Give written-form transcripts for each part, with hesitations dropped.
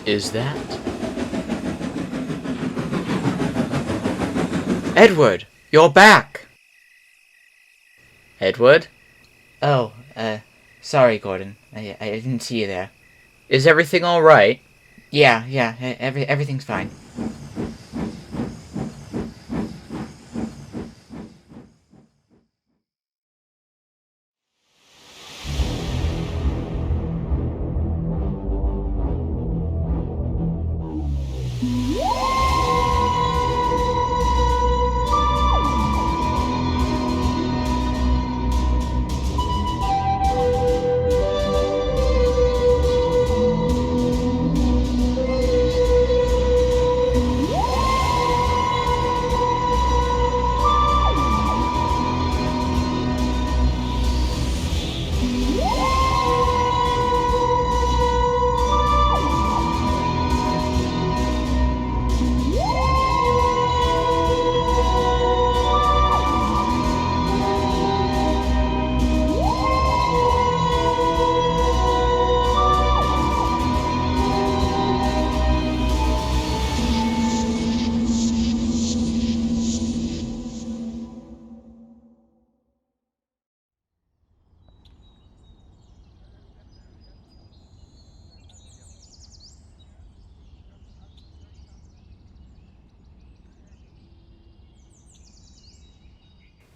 is that? Edward! You're back! Edward? Oh, sorry, Gordon. I didn't see you there. Is everything alright? Yeah, everything's fine.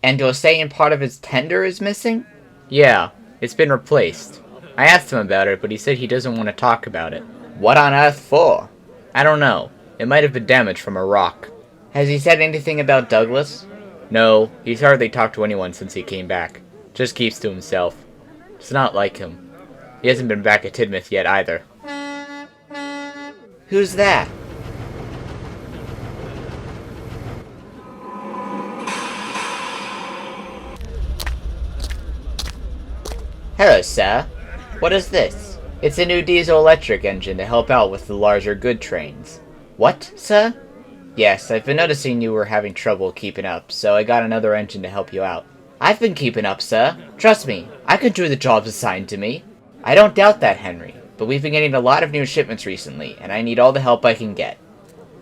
And you're saying part of his tender is missing? Yeah, it's been replaced. I asked him about it, but he said he doesn't want to talk about it. What on earth for? I don't know. It might have been damaged from a rock. Has he said anything about Douglas? No, he's hardly talked to anyone since he came back. Just keeps to himself. It's not like him. He hasn't been back at Tidmouth yet either. Who's that? Hello, sir. What is this? It's a new diesel-electric engine to help out with the larger good trains. What, sir? Yes, I've been noticing you were having trouble keeping up, so I got another engine to help you out. I've been keeping up, sir. Trust me, I can do the jobs assigned to me. I don't doubt that, Henry, but we've been getting a lot of new shipments recently, and I need all the help I can get.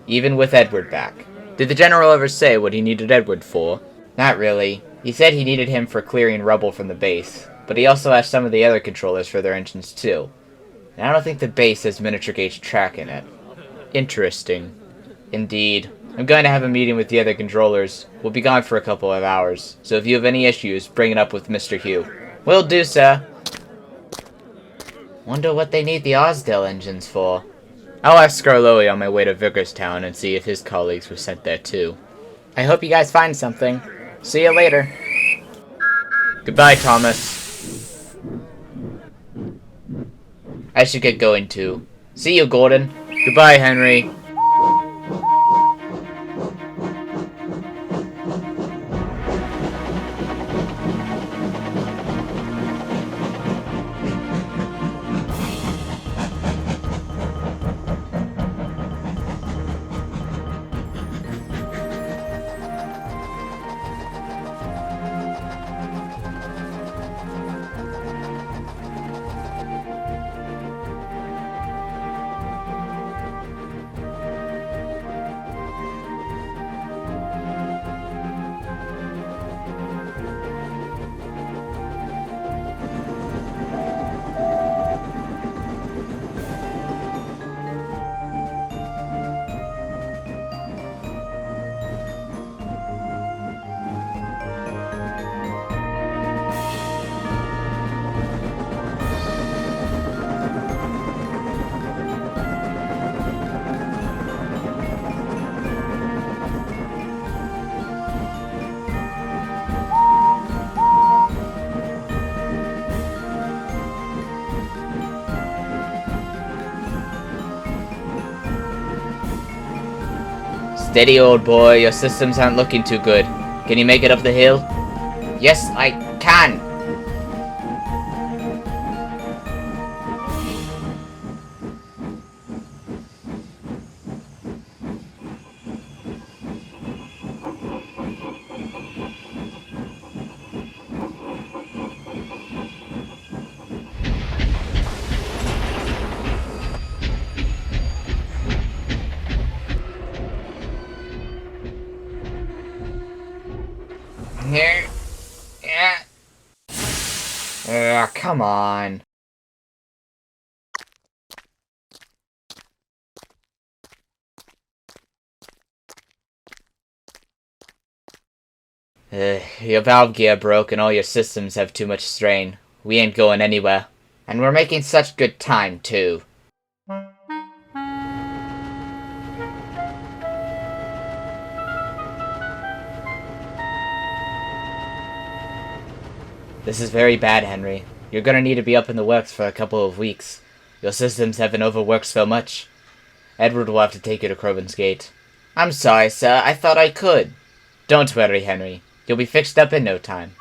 Even with Edward back. Did the General ever say what he needed Edward for? Not really. He said he needed him for clearing rubble from the base, but he also asked some of the other controllers for their engines too. And I don't think the base has miniature gauge track in it. Interesting. Indeed. I'm going to have a meeting with the other controllers. We'll be gone for a couple of hours, so if you have any issues, bring it up with Mr. Hugh. Will do, sir. Wonder what they need the Osdale engines for. I'll ask Scarloey on my way to Vicarstown and see if his colleagues were sent there too. I hope you guys find something. See you later. Goodbye, Thomas. I should get going too. See you, Gordon. Goodbye, Henry. Steady, old boy. Your systems aren't looking too good. Can you make it up the hill? Yes, I can. Here. Yeah. Come on. Your valve gear broke and all your systems have too much strain. We ain't going anywhere. And we're making such good time, too. This is very bad, Henry. You're gonna need to be up in the works for a couple of weeks. Your systems have been overworked so much. Edward will have to take you to Crovan's Gate. I'm sorry, sir. I thought I could. Don't worry, Henry. You'll be fixed up in no time.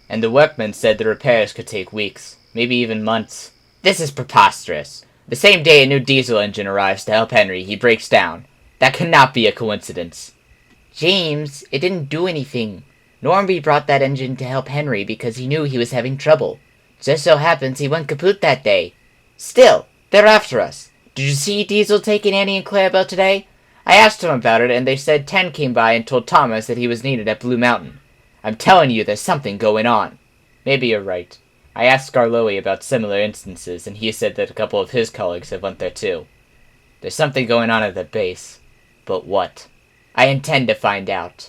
And the workmen said the repairs could take weeks, maybe even months. This is preposterous. The same day a new diesel engine arrives to help Henry, he breaks down. That cannot be a coincidence. James, it didn't do anything. Normby brought that engine to help Henry because he knew he was having trouble. Just so happens he went kaput that day. Still, they're after us. Did you see Diesel taking Annie and Claire about today? I asked them about it and they said 10 came by and told Thomas that he was needed at Blue Mountain. I'm telling you there's something going on. Maybe you're right. I asked Scarloey about similar instances and he said that a couple of his colleagues have went there too. There's something going on at the base. But what? I intend to find out.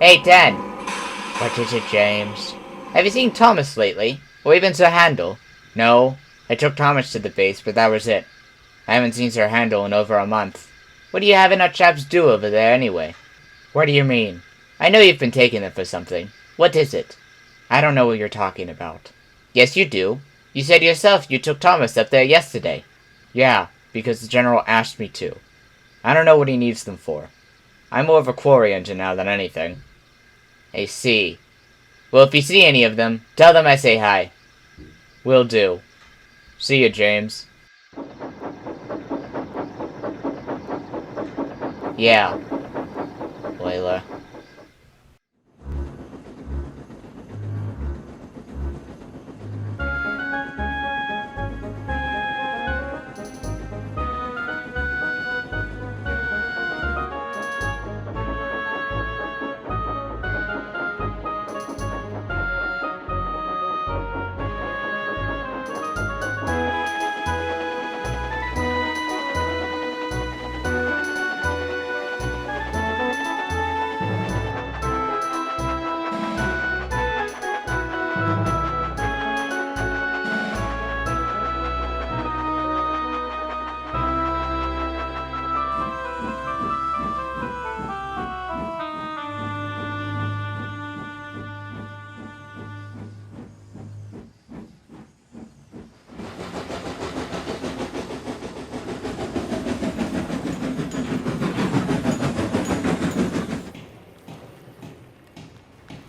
Hey, Dad. What is it, James? Have you seen Thomas lately? Or even Sir Handel? No. I took Thomas to the base, but that was it. I haven't seen Sir Handel in over a month. What are you having our chaps do over there, anyway? What do you mean? I know you've been taking them for something. What is it? I don't know what you're talking about. Yes, you do. You said yourself you took Thomas up there yesterday. Yeah, because the General asked me to. I don't know what he needs them for. I'm more of a quarry engine now than anything. I see. Well, if you see any of them, tell them I say hi. Will do. See you, James. Yeah. Layla.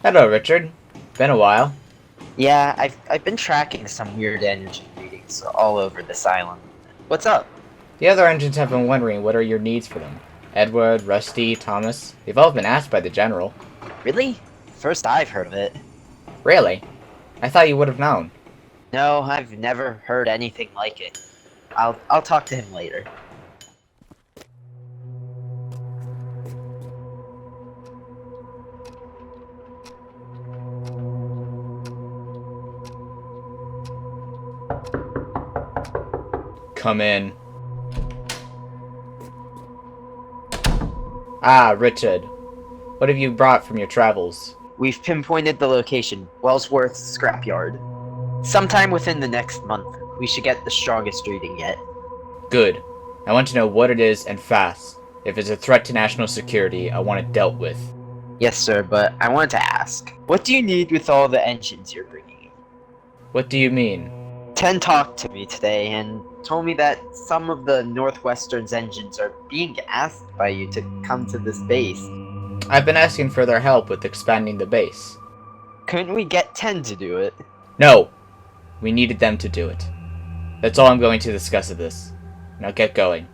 Hello, Richard. Been a while. Yeah, I've been tracking some weird engine readings all over this island. What's up? The other engines have been wondering what are your needs for them. Edward, Rusty, Thomas, they've all been asked by the General. Really? First I've heard of it. Really? I thought you would have known. No, I've never heard anything like it. I'll talk to him later. Come in. Ah, Richard. What have you brought from your travels? We've pinpointed the location, Wellsworth Scrapyard. Sometime within the next month, we should get the strongest reading yet. Good. I want to know what it is and fast. If it's a threat to national security, I want it dealt with. Yes, sir, but I wanted to ask, what do you need with all the engines you're bringing in? What do you mean? Ten talked to me today and told me that some of the Northwestern's engines are being asked by you to come to this base. I've been asking for their help with expanding the base. Couldn't we get 10 to do it? No! We needed them to do it. That's all I'm going to discuss of this. Now get going.